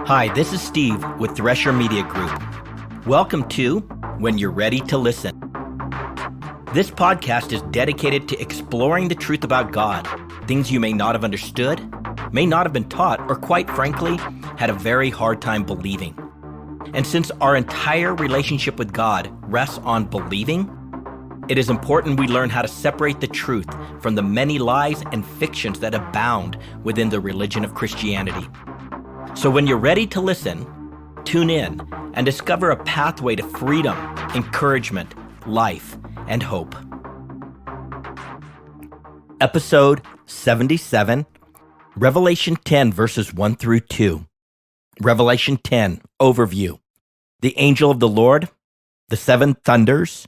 Hi, this is Steve with Thresher Media Group. Welcome to When You're Ready to Listen. This podcast is dedicated to exploring the truth about God, things you may not have understood, may not have been taught, or quite frankly, had a very hard time believing. And since our entire relationship with God rests on believing, it is important we learn how to separate the truth from the many lies and fictions that abound within the religion of Christianity. So when you're ready to listen, tune in and discover a pathway to freedom, encouragement, life, and hope. Episode 77, Revelation 10, verses 1 through 2. Revelation 10, overview. The angel of the Lord, the seven thunders,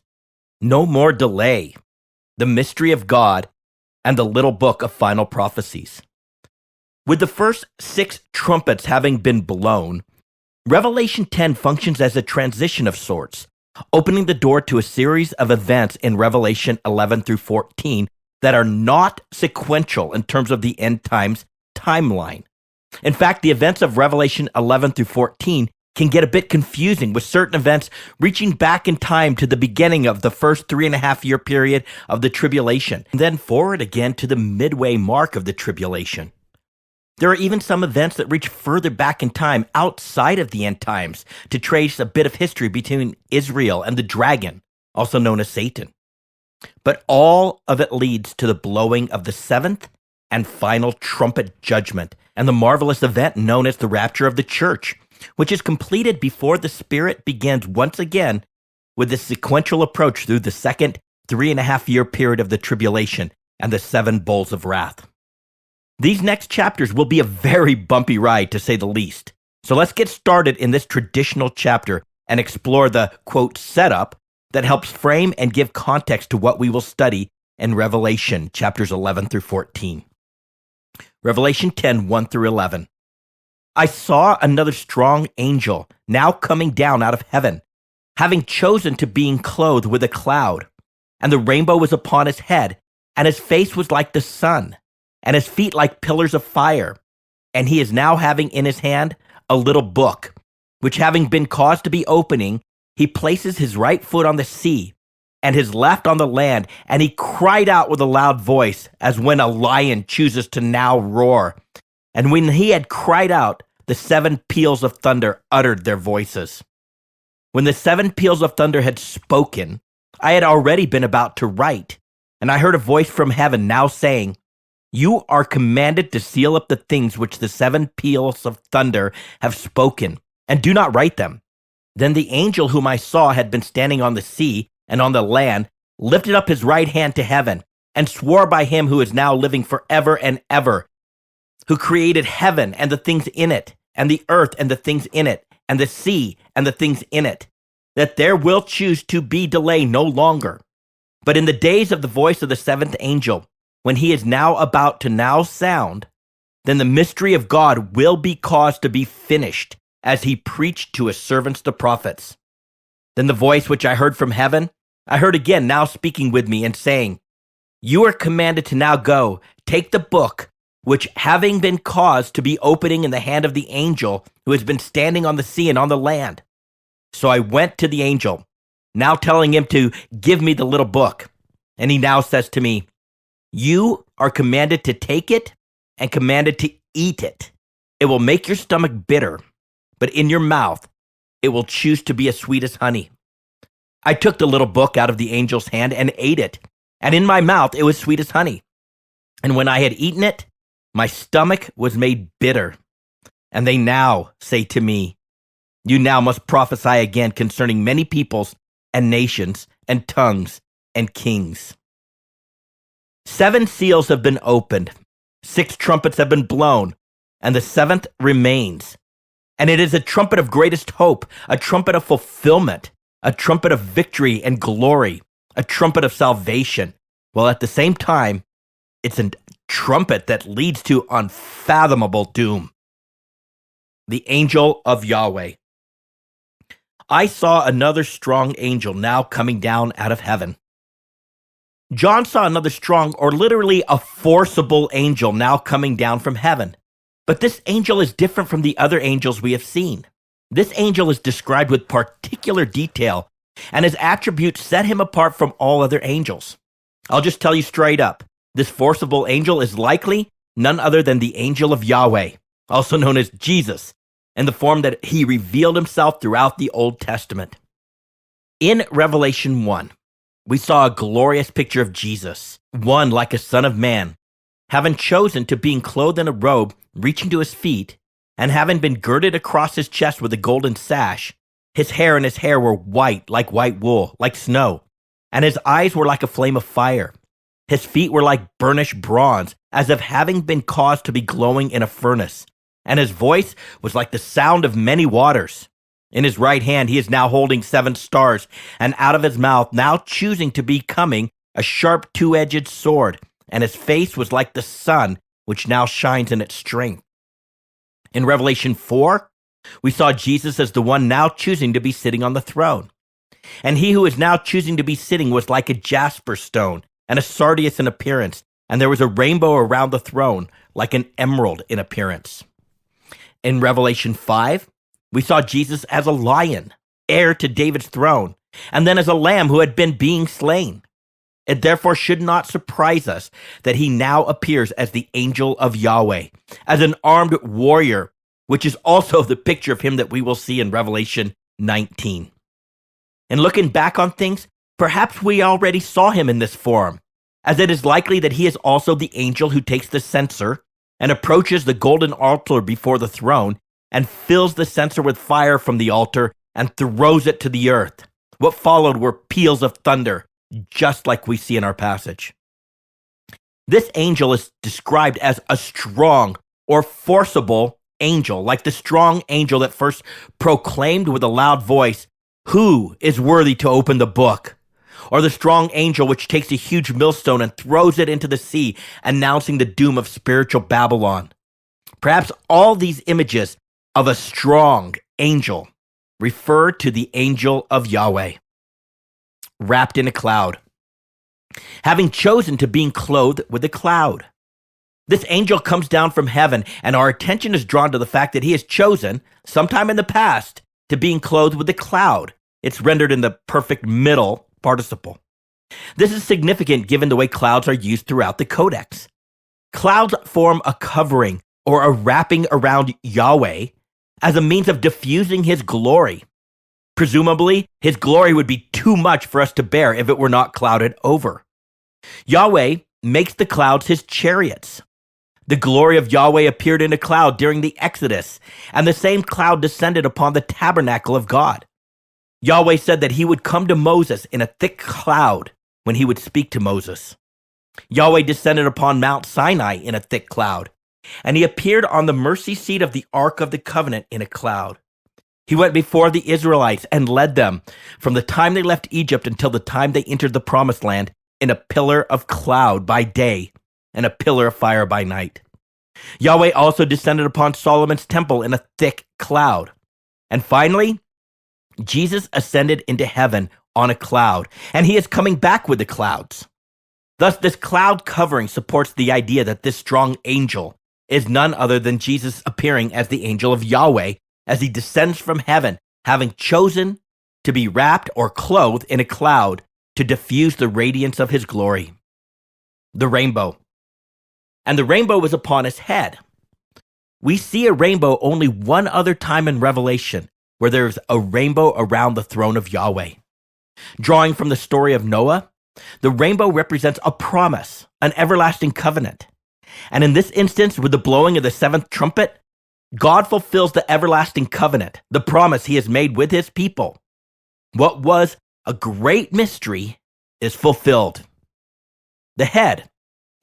no more delay, the mystery of God, and the little book of final prophecies. With the first 6 trumpets having been blown, Revelation 10 functions as a transition of sorts, opening the door to a series of events in Revelation 11 through 14 that are not sequential in terms of the end times timeline. In fact, the events of Revelation 11 through 14 can get a bit confusing, with certain events reaching back in time to the beginning of the first 3.5-year period of the tribulation, and then forward again to the midway mark of the tribulation. There are even some events that reach further back in time outside of the end times to trace a bit of history between Israel and the dragon, also known as Satan. But all of it leads to the blowing of the 7th and final trumpet judgment and the marvelous event known as the rapture of the church, which is completed before the Spirit begins once again with the sequential approach through the second 3.5-year period of the tribulation and the 7 bowls of wrath. These next chapters will be a very bumpy ride, to say the least. So let's get started in this traditional chapter and explore the, quote, setup that helps frame and give context to what we will study in Revelation chapters 11 through 14. Revelation 10, 1 through 11. I saw another strong angel now coming down out of heaven, having chosen to being clothed with a cloud, and the rainbow was upon his head, and his face was like the sun, and his feet like pillars of fire. And he is now having in his hand a little book, which having been caused to be opening, he places his right foot on the sea and his left on the land, and he cried out with a loud voice, as when a lion chooses to now roar. And when he had cried out, the 7 peals of thunder uttered their voices. When the 7 peals of thunder had spoken, I had already been about to write, and I heard a voice from heaven now saying, "You are commanded to seal up the things which the 7 peals of thunder have spoken, and do not write them." Then the angel whom I saw had been standing on the sea and on the land lifted up his right hand to heaven and swore by him who is now living forever and ever, who created heaven and the things in it, and the earth and the things in it, and the sea and the things in it, that there will choose to be delay no longer. But in the days of the voice of the 7th angel, when he is now about to now sound, then the mystery of God will be caused to be finished, as he preached to his servants the prophets. Then the voice which I heard from heaven, I heard again now speaking with me and saying, "You are commanded to now go, take the book, which having been caused to be opening in the hand of the angel who has been standing on the sea and on the land." So I went to the angel, now telling him to give me the little book. And he now says to me, "You are commanded to take it and commanded to eat it. It will make your stomach bitter, but in your mouth it will choose to be as sweet as honey." I took the little book out of the angel's hand and ate it, and in my mouth it was sweet as honey. And when I had eaten it, my stomach was made bitter. And they now say to me, "You now must prophesy again concerning many peoples and nations and tongues and kings." 7 seals have been opened, 6 trumpets have been blown, and the 7th remains. And it is a trumpet of greatest hope, a trumpet of fulfillment, a trumpet of victory and glory, a trumpet of salvation, while at the same time, it's a trumpet that leads to unfathomable doom. The Angel of Yahweh. I saw another strong angel now coming down out of heaven. John saw another strong, or literally a forcible angel now coming down from heaven, But this angel is different from the other angels we have seen. This angel is described with particular detail, and his attributes set him apart from all other angels. I'll just tell you straight up, this forcible angel is likely none other than the angel of Yahweh, also known as Jesus, in the form that he revealed himself throughout the Old Testament. In Revelation 1, we saw a glorious picture of Jesus, one like a son of man, having chosen to being clothed in a robe reaching to his feet, and having been girded across his chest with a golden sash. His hair were white like white wool, like snow, and his eyes were like a flame of fire. His feet were like burnished bronze, as if having been caused to be glowing in a furnace, and his voice was like the sound of many waters. In his right hand he is now holding 7 stars, and out of his mouth now choosing to be coming a sharp 2-edged sword, and his face was like the sun, which now shines in its strength. In Revelation 4, we saw Jesus as the one now choosing to be sitting on the throne. And he who is now choosing to be sitting was like a jasper stone and a sardius in appearance, and there was a rainbow around the throne, like an emerald in appearance. In Revelation 5, we saw Jesus as a lion, heir to David's throne, and then as a lamb who had been being slain. It therefore should not surprise us that he now appears as the angel of Yahweh, as an armed warrior, which is also the picture of him that we will see in Revelation 19. And looking back on things, perhaps we already saw him in this form, as it is likely that he is also the angel who takes the censer and approaches the golden altar before the throne and fills the censer with fire from the altar and throws it to the earth. What followed were peals of thunder, just like we see in our passage. This angel is described as a strong or forcible angel, like the strong angel that first proclaimed with a loud voice, "Who is worthy to open the book?" Or the strong angel which takes a huge millstone and throws it into the sea, announcing the doom of spiritual Babylon. Perhaps all these images of a strong angel refer to the angel of Yahweh, wrapped in a cloud, having chosen to being clothed with a cloud. This angel comes down from heaven, and our attention is drawn to the fact that he has chosen, sometime in the past, to being clothed with a cloud. It's rendered in the perfect middle participle. This is significant given the way clouds are used throughout the Codex. Clouds form a covering or a wrapping around Yahweh as a means of diffusing his glory. Presumably, his glory would be too much for us to bear if it were not clouded over. Yahweh makes the clouds his chariots. The glory of Yahweh appeared in a cloud during the Exodus, and the same cloud descended upon the tabernacle of God. Yahweh said that he would come to Moses in a thick cloud when he would speak to Moses. Yahweh descended upon Mount Sinai in a thick cloud, and he appeared on the mercy seat of the Ark of the Covenant in a cloud. He went before the Israelites and led them from the time they left Egypt until the time they entered the Promised Land in a pillar of cloud by day and a pillar of fire by night. Yahweh also descended upon Solomon's temple in a thick cloud. And finally, Jesus ascended into heaven on a cloud, and he is coming back with the clouds. Thus, this cloud covering supports the idea that this strong angel is none other than Jesus appearing as the angel of Yahweh as he descends from heaven, having chosen to be wrapped or clothed in a cloud to diffuse the radiance of his glory. The rainbow. And the rainbow was upon his head. We see a rainbow only one other time in Revelation, where there is a rainbow around the throne of Yahweh. Drawing from the story of Noah, the rainbow represents a promise, an everlasting covenant. And in this instance, with the blowing of the 7th trumpet, God fulfills the everlasting covenant, the promise he has made with his people. What was a great mystery is fulfilled. The head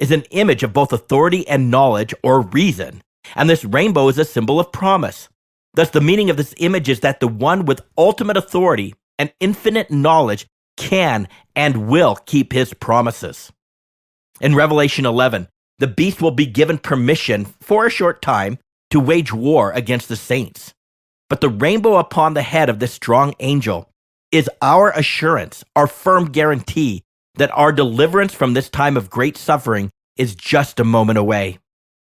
is an image of both authority and knowledge or reason, and this rainbow is a symbol of promise. Thus, the meaning of this image is that the one with ultimate authority and infinite knowledge can and will keep his promises. In Revelation 11, the beast will be given permission for a short time to wage war against the saints. But the rainbow upon the head of this strong angel is our assurance, our firm guarantee that our deliverance from this time of great suffering is just a moment away.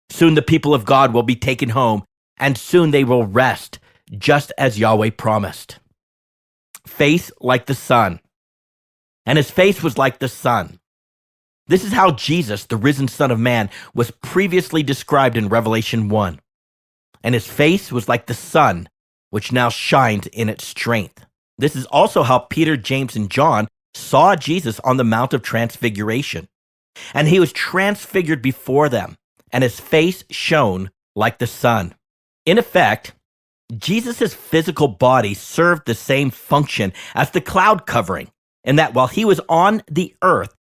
Soon the people of God will be taken home, and soon they will rest, just as Yahweh promised. Face like the sun. And his face was like the sun. This is how Jesus, the risen Son of Man, was previously described in Revelation 1. And his face was like the sun, which now shines in its strength. This is also how Peter, James, and John saw Jesus on the Mount of Transfiguration. And he was transfigured before them, and his face shone like the sun. In effect, Jesus' physical body served the same function as the cloud covering, in that while he was on the earth,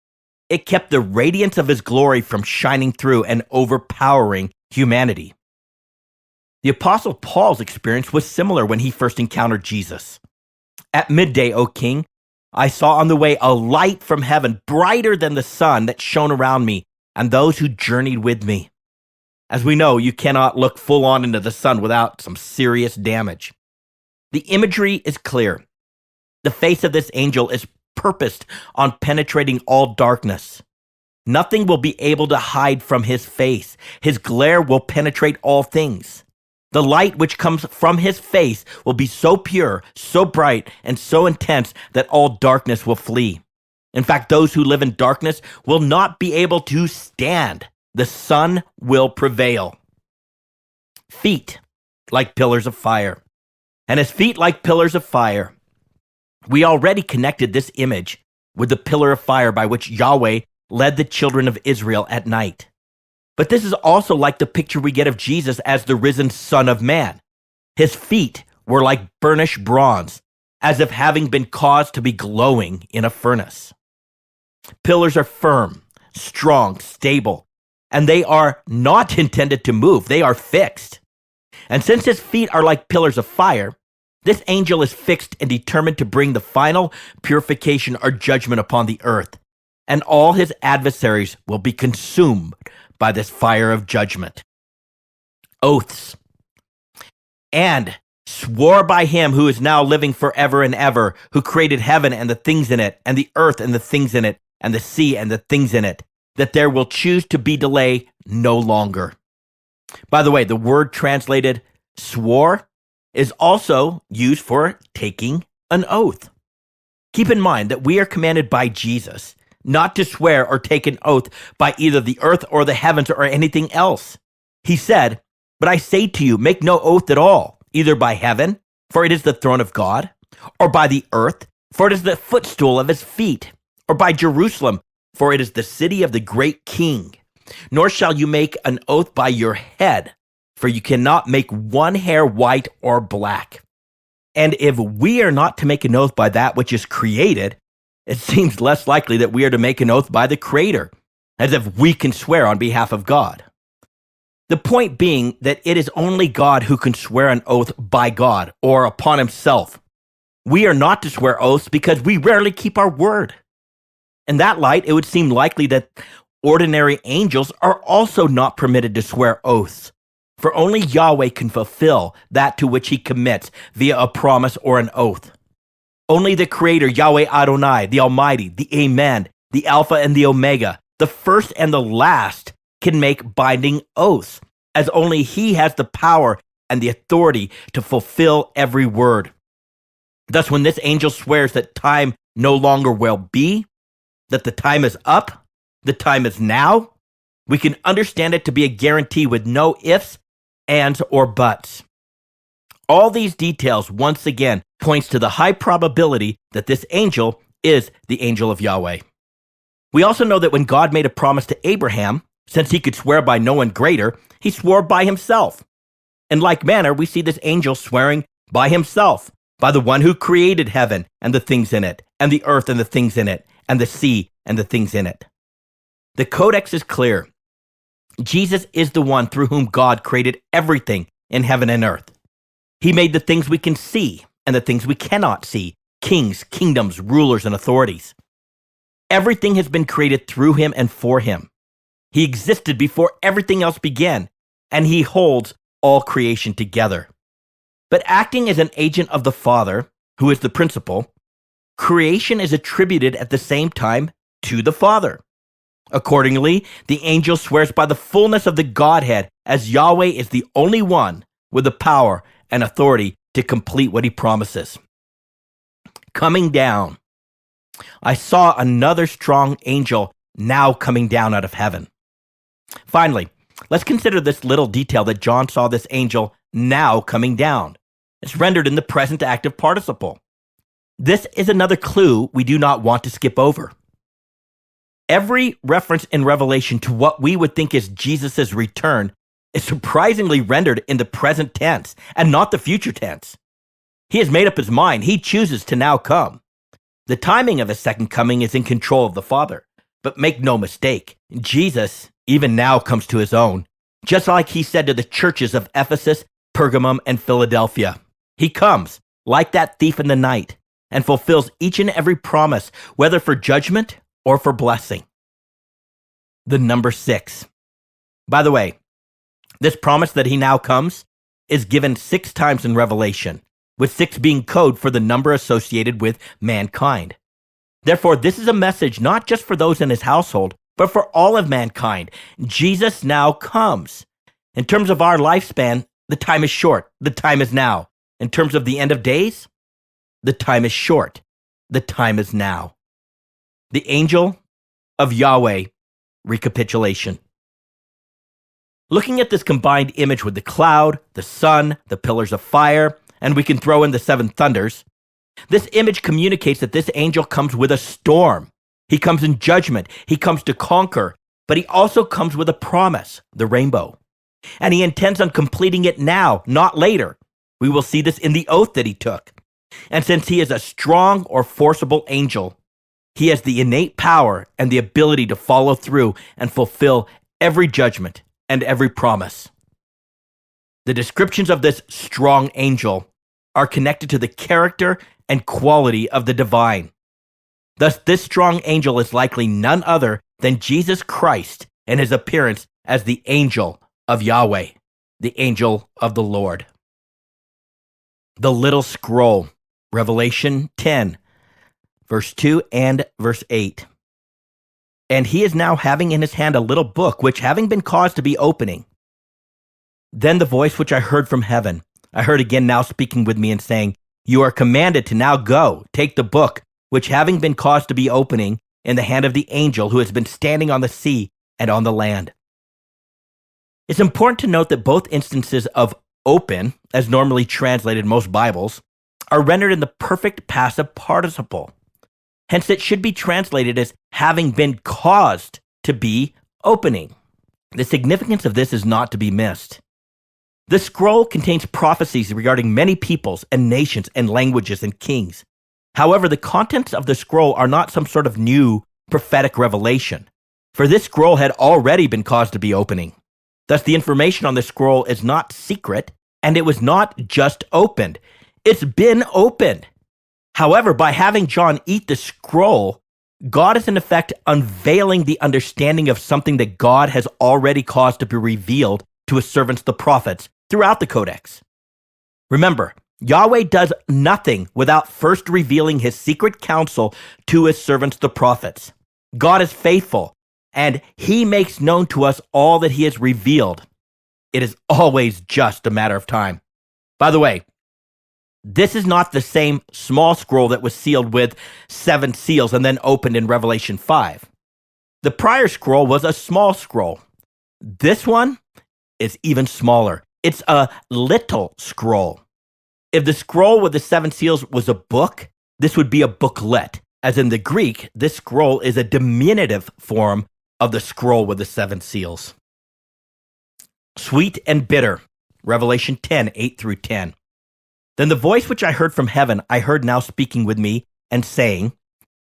it kept the radiance of his glory from shining through and overpowering humanity. The Apostle Paul's experience was similar when he first encountered Jesus. At midday, O king, I saw on the way a light from heaven, brighter than the sun, that shone around me and those who journeyed with me. As we know, you cannot look full on into the sun without some serious damage. The imagery is clear. The face of this angel is purposed on penetrating all darkness. Nothing will be able to hide from his face. His glare will penetrate all things. The light which comes from his face will be so pure, so bright, and so intense that all darkness will flee. In fact, those who live in darkness will not be able to stand. The sun will prevail. Feet like pillars of fire. And his feet like pillars of fire. We already connected this image with the pillar of fire by which Yahweh led the children of Israel at night. But this is also like the picture we get of Jesus as the risen Son of Man. His feet were like burnished bronze, as if having been caused to be glowing in a furnace. Pillars are firm, strong, stable, and they are not intended to move. They are fixed. And since his feet are like pillars of fire, this angel is fixed and determined to bring the final purification or judgment upon the earth, and all his adversaries will be consumed by this fire of judgment. Oaths. And swore by him who is now living forever and ever, who created heaven and the things in it, and the earth and the things in it, and the sea and the things in it, that there will choose to be delay no longer. By the way, the word translated swore is also used for taking an oath. Keep in mind that we are commanded by Jesus not to swear or take an oath by either the earth or the heavens or anything else. He said, "But I say to you, make no oath at all, either by heaven, for it is the throne of God, or by the earth, for it is the footstool of his feet, or by Jerusalem, for it is the city of the great king. Nor shall you make an oath by your head, for you cannot make one hair white or black." And if we are not to make an oath by that which is created, it seems less likely that we are to make an oath by the Creator, as if we can swear on behalf of God. The point being that it is only God who can swear an oath by God or upon himself. We are not to swear oaths because we rarely keep our word. In that light, it would seem likely that ordinary angels are also not permitted to swear oaths, for only Yahweh can fulfill that to which he commits via a promise or an oath. Only the Creator, Yahweh Adonai, the Almighty, the Amen, the Alpha and the Omega, the first and the last, can make binding oaths, as only he has the power and the authority to fulfill every word. Thus, when this angel swears that time no longer will be, that the time is up, the time is now, we can understand it to be a guarantee with no ifs, ands, or buts. All these details, once again, points to the high probability that this angel is the angel of Yahweh. We also know that when God made a promise to Abraham, since he could swear by no one greater, he swore by himself. In like manner, we see this angel swearing by himself, by the one who created heaven and the things in it, and the earth and the things in it, and the sea and the things in it. The codex is clear. Jesus is the one through whom God created everything in heaven and earth. He made the things we can see and the things we cannot see, kings, kingdoms, rulers, and authorities. Everything has been created through him and for him. He existed before everything else began, and he holds all creation together. But acting as an agent of the Father, who is the principal, creation is attributed at the same time to the Father. Accordingly, the angel swears by the fullness of the Godhead, as Yahweh is the only one with the power and authority to complete what he promises. Coming down. I saw another strong angel now coming down out of heaven. Finally, let's consider this little detail that John saw this angel now coming down. It's rendered in the present active participle. This is another clue we do not want to skip over. Every reference in Revelation to what we would think is Jesus' return is surprisingly rendered in the present tense and not the future tense. He has made up his mind. He chooses to now come. The timing of his second coming is in control of the Father. But make no mistake, Jesus even now comes to his own, just like he said to the churches of Ephesus, Pergamum, and Philadelphia. He comes, like that thief in the night, and fulfills each and every promise, whether for judgment or for blessing. The number 6. By the way, this promise that he now comes is given 6 times in Revelation, with 6 being code for the number associated with mankind. Therefore, this is a message not just for those in his household, but for all of mankind. Jesus now comes. In terms of our lifespan, the time is short. The time is now. In terms of the end of days, the time is short. The time is now. The Angel of Yahweh recapitulation. Looking at this combined image with the cloud, the sun, the pillars of fire, and we can throw in the 7 thunders, this image communicates that this angel comes with a storm. He comes in judgment. He comes to conquer, but he also comes with a promise, the rainbow. And he intends on completing it now, not later. We will see this in the oath that he took. And since he is a strong or forcible angel, he has the innate power and the ability to follow through and fulfill every judgment and every promise. The descriptions of this strong angel are connected to the character and quality of the divine. Thus, this strong angel is likely none other than Jesus Christ in his appearance as the Angel of Yahweh, the Angel of the Lord. The little scroll, Revelation 10, verse 2 and verse 8. And he is now having in his hand a little book, which having been caused to be opening. Then the voice which I heard from heaven, I heard again now speaking with me and saying, You are commanded to now go, take the book, which having been caused to be opening, in the hand of the angel who has been standing on the sea and on the land. It's important to note that both instances of open, as normally translated in most Bibles, are rendered in the perfect passive participle. Hence, it should be translated as having been caused to be opening. The significance of this is not to be missed. The scroll contains prophecies regarding many peoples and nations and languages and kings. However, the contents of the scroll are not some sort of new prophetic revelation, for this scroll had already been caused to be opening. Thus, the information on the scroll is not secret, and it was not just opened. It's been opened. However, by having John eat the scroll, God is in effect unveiling the understanding of something that God has already caused to be revealed to his servants, the prophets, throughout the Codex. Remember, Yahweh does nothing without first revealing his secret counsel to his servants, the prophets. God is faithful, and he makes known to us all that he has revealed. It is always just a matter of time. By the way, this is not the same small scroll that was sealed with 7 seals and then opened in Revelation 5. The prior scroll was a small scroll. This one is even smaller. It's a little scroll. If the scroll with the 7 seals was a book, this would be a booklet. As in the Greek, this scroll is a diminutive form of the scroll with the 7 seals. Sweet and bitter, Revelation 10, 8 through 10. Then the voice which I heard from heaven, I heard now speaking with me and saying,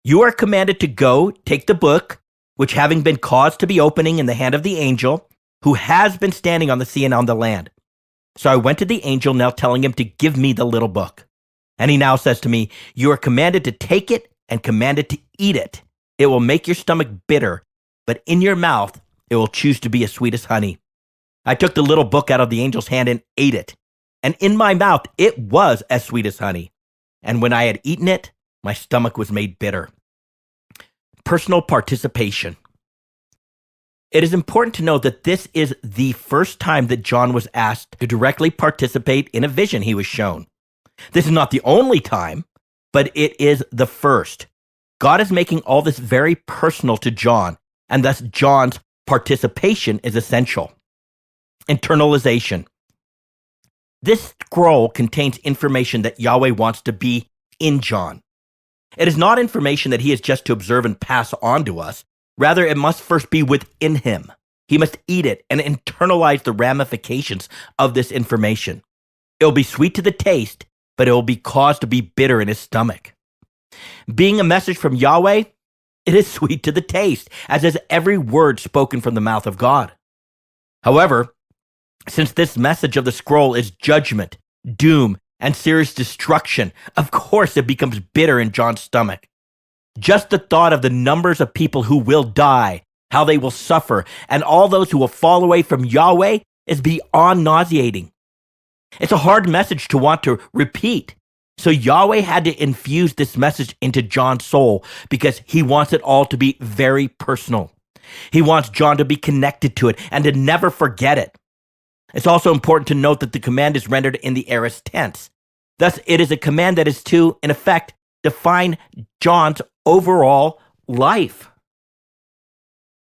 You are commanded to go, take the book, which having been caused to be opening in the hand of the angel, who has been standing on the sea and on the land. So I went to the angel, now telling him to give me the little book. And he now says to me, You are commanded to take it and commanded to eat it. It will make your stomach bitter, but in your mouth it will choose to be as sweet as honey. I took the little book out of the angel's hand and ate it. And in my mouth it was as sweet as honey. And when I had eaten it, my stomach was made bitter. Personal participation. It is important to note that this is the first time that John was asked to directly participate in a vision he was shown. This is not the only time, but it is the first. God is making all this very personal to John, and thus John's participation is essential. Internalization. This scroll contains information that Yahweh wants to be in John. It is not information that he is just to observe and pass on to us. Rather, it must first be within him. He must eat it and internalize the ramifications of this information. It will be sweet to the taste, but it will be caused to be bitter in his stomach. Being a message from Yahweh, it is sweet to the taste, as is every word spoken from the mouth of God. However, since this message of the scroll is judgment, doom, and serious destruction, of course it becomes bitter in John's stomach. Just the thought of the numbers of people who will die, how they will suffer, and all those who will fall away from Yahweh is beyond nauseating. It's a hard message to want to repeat. So Yahweh had to infuse this message into John's soul because he wants it all to be very personal. He wants John to be connected to it and to never forget it. It's also important to note that the command is rendered in the aorist tense. Thus, it is a command that is to, in effect, define John's overall life.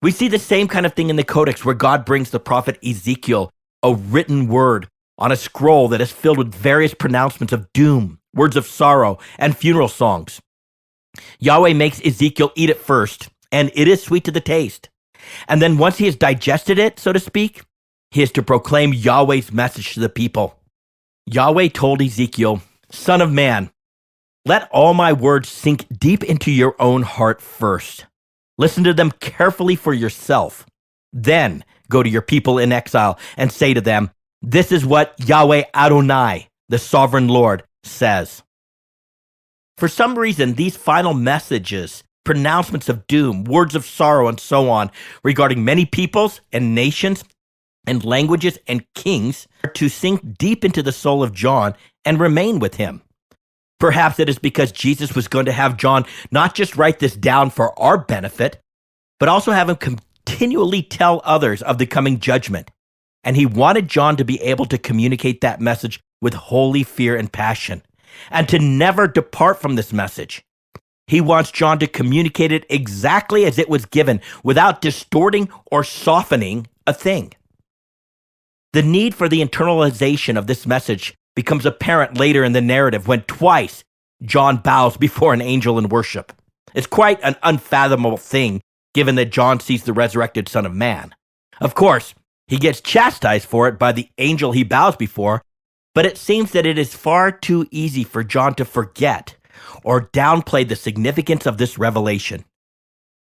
We see the same kind of thing in the Codex where God brings the prophet Ezekiel a written word on a scroll that is filled with various pronouncements of doom, words of sorrow, and funeral songs. Yahweh makes Ezekiel eat it first, and it is sweet to the taste. And then once he has digested it, so to speak, he is to proclaim Yahweh's message to the people. Yahweh told Ezekiel, "Son of man, let all my words sink deep into your own heart first. Listen to them carefully for yourself. Then go to your people in exile and say to them, this is what Yahweh Adonai, the sovereign Lord, says." For some reason, these final messages, pronouncements of doom, words of sorrow, and so on, regarding many peoples and nations and languages and kings, are to sink deep into the soul of John and remain with him. Perhaps it is because Jesus was going to have John not just write this down for our benefit, but also have him continually tell others of the coming judgment. And he wanted John to be able to communicate that message with holy fear and passion, and to never depart from this message. He wants John to communicate it exactly as it was given, without distorting or softening a thing. The need for the internalization of this message becomes apparent later in the narrative when twice John bows before an angel in worship. It's quite an unfathomable thing, given that John sees the resurrected Son of Man. Of course, he gets chastised for it by the angel he bows before, but it seems that it is far too easy for John to forget or downplay the significance of this revelation.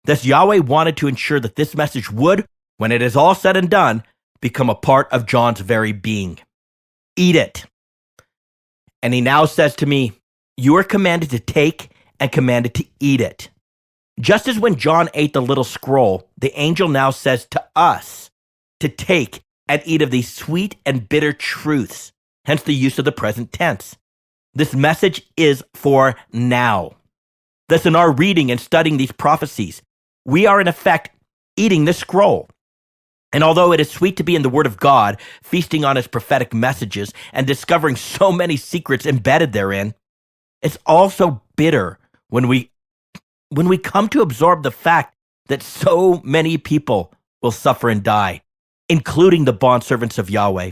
Thus, Yahweh wanted to ensure that this message would, when it is all said and done, become a part of John's very being. Eat it. And he now says to me, you are commanded to take and commanded to eat it. Just as when John ate the little scroll, the angel now says to us to take and eat of these sweet and bitter truths, hence the use of the present tense. This message is for now. Thus, in our reading and studying these prophecies, we are in effect eating this scroll. And although it is sweet to be in the Word of God, feasting on His prophetic messages and discovering so many secrets embedded therein, it's also bitter when we come to absorb the fact that so many people will suffer and die, including the bondservants of Yahweh.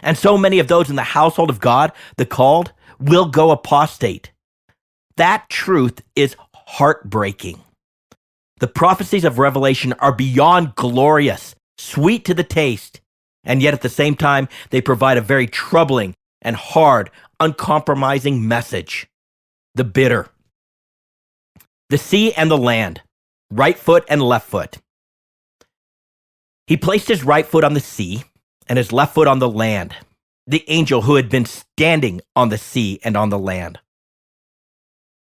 And so many of those in the household of God, the called, will go apostate. That truth is heartbreaking. The prophecies of Revelation are beyond glorious, sweet to the taste, and yet at the same time, they provide a very troubling and hard, uncompromising message. The bitter. The sea and the land, right foot and left foot. He placed his right foot on the sea and his left foot on the land, the angel who had been standing on the sea and on the land.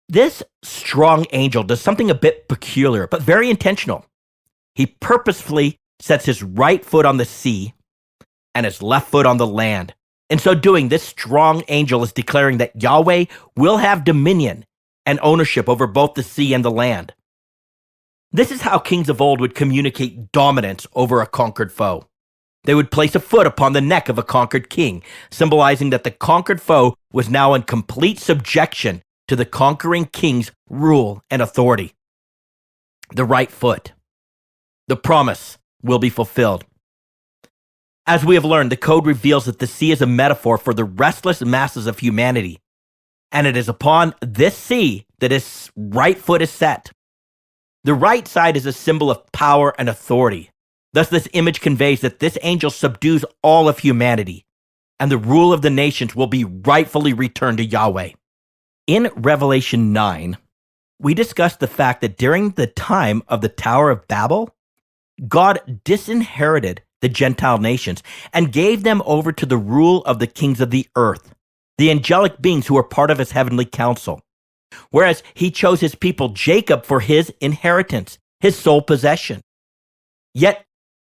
This strong angel does something a bit peculiar, but very intentional. He purposefully sets his right foot on the sea and his left foot on the land. In so doing, this strong angel is declaring that Yahweh will have dominion and ownership over both the sea and the land. This is how kings of old would communicate dominance over a conquered foe. They would place a foot upon the neck of a conquered king, symbolizing that the conquered foe was now in complete subjection to the conquering king's rule and authority. The right foot. The promise will be fulfilled. As we have learned, the code reveals that the sea is a metaphor for the restless masses of humanity, and it is upon this sea that his right foot is set. The right side is a symbol of power and authority. Thus, this image conveys that this angel subdues all of humanity, and the rule of the nations will be rightfully returned to Yahweh. In Revelation 9, we discussed the fact that during the time of the Tower of Babel, God disinherited the Gentile nations and gave them over to the rule of the kings of the earth, the angelic beings who were part of his heavenly council. Whereas he chose his people Jacob for his inheritance, his sole possession. Yet,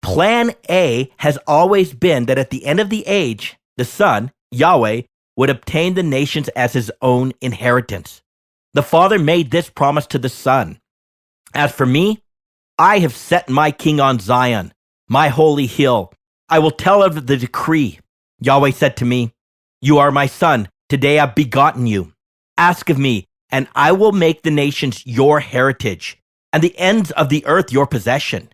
plan A has always been that at the end of the age, the Son, Yahweh, would obtain the nations as his own inheritance. The Father made this promise to the Son. As for me, I have set my king on Zion, my holy hill. I will tell of the decree. Yahweh said to me, "You are my son. Today I've begotten you. Ask of me, and I will make the nations your heritage, and the ends of the earth your possession.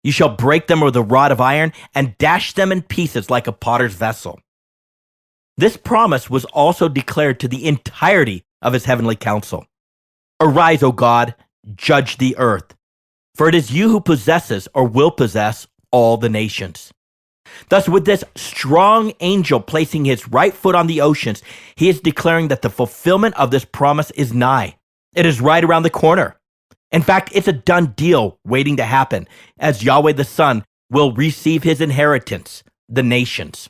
You shall break them with a rod of iron and dash them in pieces like a potter's vessel." This promise was also declared to the entirety of his heavenly council. Arise, O God, judge the earth, for it is you who possesses or will possess all the nations. Thus, with this strong angel placing his right foot on the oceans, he is declaring that the fulfillment of this promise is nigh. It is right around the corner. In fact, it's a done deal waiting to happen, as Yahweh the Son will receive his inheritance, the nations.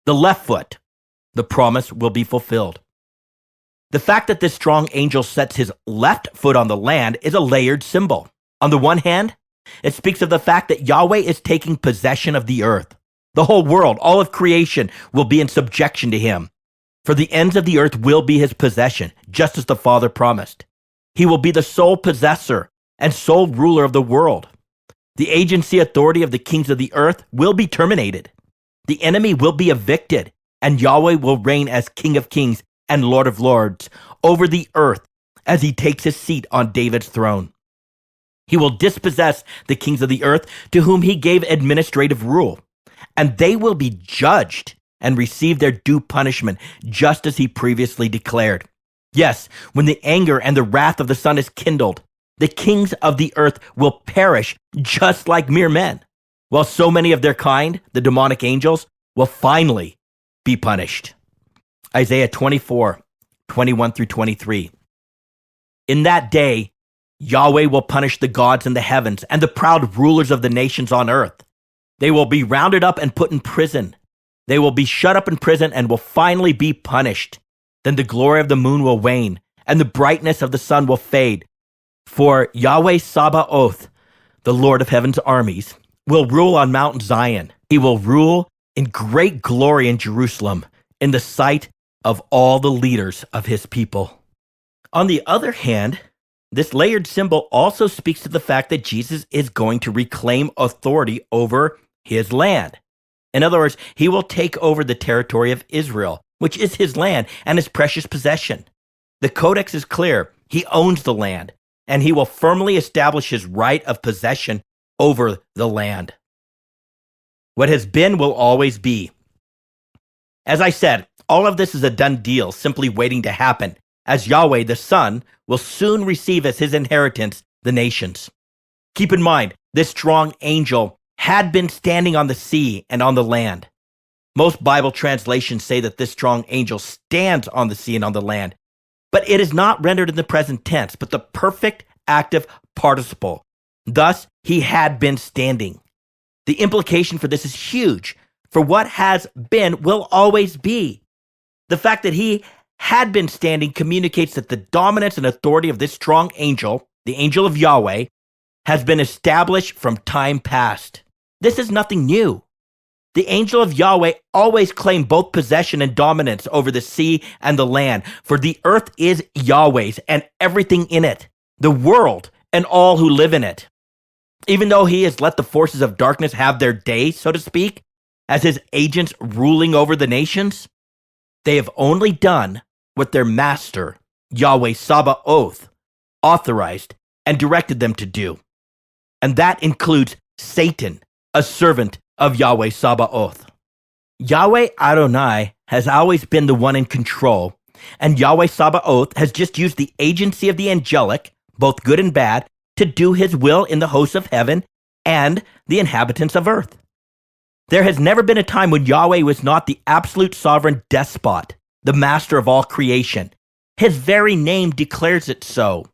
The left foot, the promise will be fulfilled. The fact that this strong angel sets his left foot on the land is a layered symbol. On the one hand, it speaks of the fact that Yahweh is taking possession of the earth. The whole world, all of creation, will be in subjection to him. For the ends of the earth will be his possession, just as the Father promised. He will be the sole possessor and sole ruler of the world. The agency authority of the kings of the earth will be terminated. The enemy will be evicted, and Yahweh will reign as King of Kings and Lord of Lords over the earth as he takes his seat on David's throne. He will dispossess the kings of the earth to whom he gave administrative rule, and they will be judged and receive their due punishment, just as he previously declared. Yes, when the anger and the wrath of the Son is kindled, the kings of the earth will perish just like mere men, while so many of their kind, the demonic angels, will finally be punished. Isaiah 24:21-23. In that day, Yahweh will punish the gods in the heavens and the proud rulers of the nations on earth. They will be rounded up and put in prison. They will be shut up in prison and will finally be punished. Then the glory of the moon will wane, and the brightness of the sun will fade. For Yahweh Sabaoth, the Lord of heaven's armies, will rule on Mount Zion. He will rule in great glory in Jerusalem, in the sight of all the leaders of his people. On the other hand, this layered symbol also speaks to the fact that Jesus is going to reclaim authority over his land. In other words, he will take over the territory of Israel, which is his land and his precious possession. The codex is clear. He owns the land, and he will firmly establish his right of possession over the land. What has been will always be. As I said, all of this is a done deal, simply waiting to happen, as Yahweh the Son will soon receive as his inheritance the nations. Keep in mind, this strong angel had been standing on the sea and on the land. Most Bible translations say that this strong angel stands on the sea and on the land, but it is not rendered in the present tense, but the perfect active participle. Thus, he had been standing. The implication for this is huge, for what has been will always be. The fact that he had been standing communicates that the dominance and authority of this strong angel, the angel of Yahweh, has been established from time past. This is nothing new. The angel of Yahweh always claimed both possession and dominance over the sea and the land, for the earth is Yahweh's and everything in it, the world and all who live in it. Even though he has let the forces of darkness have their day, so to speak, as his agents ruling over the nations, they have only done what their master, Yahweh Sabaoth, authorized and directed them to do. And that includes Satan, a servant of Yahweh Sabaoth. Yahweh Adonai has always been the one in control, and Yahweh Sabaoth has just used the agency of the angelic, both good and bad, to do his will in the hosts of heaven and the inhabitants of earth. There has never been a time when Yahweh was not the absolute sovereign despot, the master of all creation. His very name declares it so.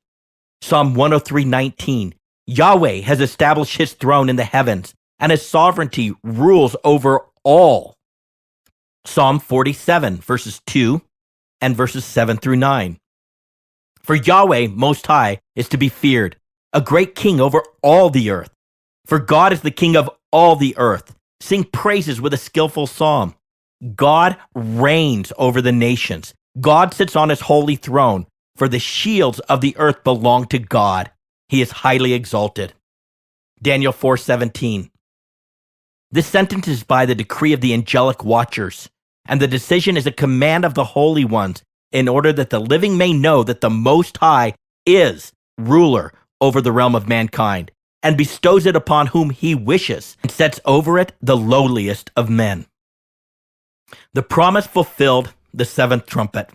Psalm 103:19. Yahweh has established his throne in the heavens, and his sovereignty rules over all. Psalm 47, verses 2 and verses 7 through 9. For Yahweh Most High is to be feared, a great king over all the earth. For God is the king of all the earth. Sing praises with a skillful psalm. God reigns over the nations. God sits on his holy throne. For the shields of the earth belong to God. He is highly exalted. Daniel 4:17. This sentence is by the decree of the angelic watchers, and the decision is a command of the holy ones, in order that the living may know that the Most High is ruler over the realm of mankind, and bestows it upon whom he wishes, and sets over it the lowliest of men. The promise fulfilled, the seventh trumpet.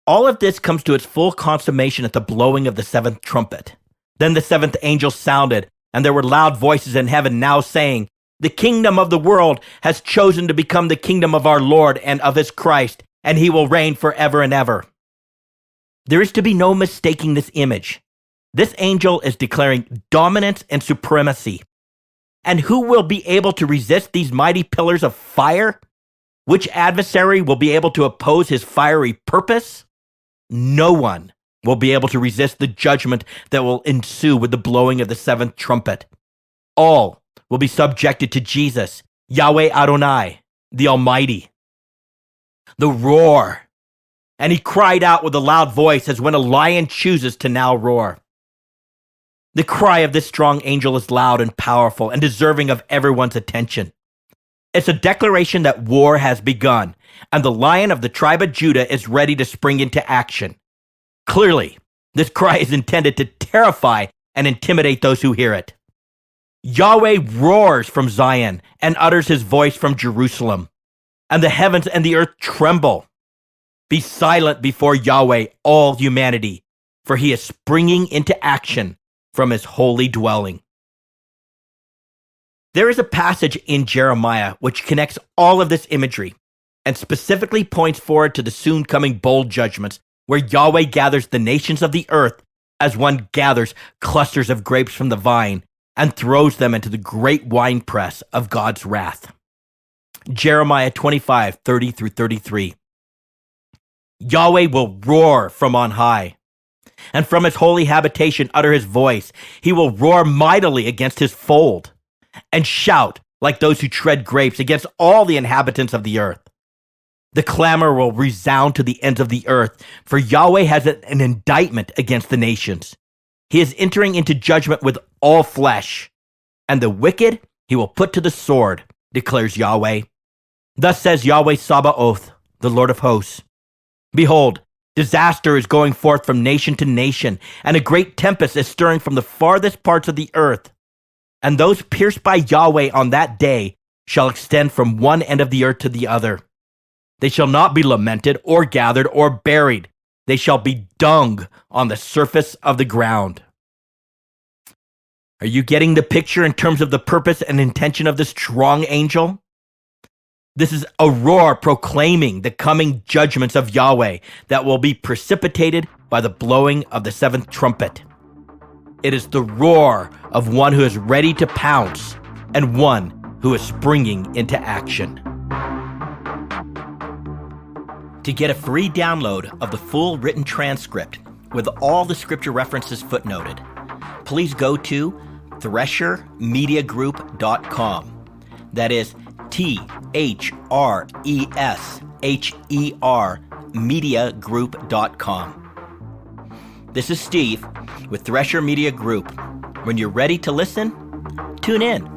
All of this comes to its full consummation at the blowing of the seventh trumpet. Then the seventh angel sounded, and there were loud voices in heaven now saying, "The kingdom of the world has chosen to become the kingdom of our Lord and of his Christ, and he will reign forever and ever." There is to be no mistaking this image. This angel is declaring dominance and supremacy. And who will be able to resist these mighty pillars of fire? Which adversary will be able to oppose his fiery purpose? No one will be able to resist the judgment that will ensue with the blowing of the seventh trumpet. All will be subjected to Jesus, Yahweh Adonai, the Almighty. The roar. And he cried out with a loud voice as when a lion chooses to now roar. The cry of this strong angel is loud and powerful and deserving of everyone's attention. It's a declaration that war has begun, and the Lion of the tribe of Judah is ready to spring into action. Clearly, this cry is intended to terrify and intimidate those who hear it. Yahweh roars from Zion and utters his voice from Jerusalem, and the heavens and the earth tremble. Be silent before Yahweh, all humanity, for he is springing into action from his holy dwelling. There is a passage in Jeremiah which connects all of this imagery and specifically points forward to the soon coming bowl judgments where Yahweh gathers the nations of the earth as one gathers clusters of grapes from the vine and throws them into the great winepress of God's wrath. Jeremiah 25:30 through 33. Yahweh will roar from on high, and from his holy habitation utter his voice. He will roar mightily against his fold, and shout like those who tread grapes against all the inhabitants of the earth. The clamor will resound to the ends of the earth, for Yahweh has an indictment against the nations. He is entering into judgment with all flesh, and the wicked he will put to the sword, declares Yahweh. Thus says Yahweh Sabaoth, the Lord of hosts. Behold, disaster is going forth from nation to nation, and a great tempest is stirring from the farthest parts of the earth. And those pierced by Yahweh on that day shall extend from one end of the earth to the other. They shall not be lamented or gathered or buried. They shall be dung on the surface of the ground. Are you getting the picture in terms of the purpose and intention of this strong angel? This is a roar proclaiming the coming judgments of Yahweh that will be precipitated by the blowing of the seventh trumpet. It is the roar of one who is ready to pounce and one who is springing into action. To get a free download of the full written transcript with all the scripture references footnoted, please go to threshermediagroup.com. That is THRESHER mediagroup.com. This is Steve, with Thresher Media Group. When you're ready to listen, tune in.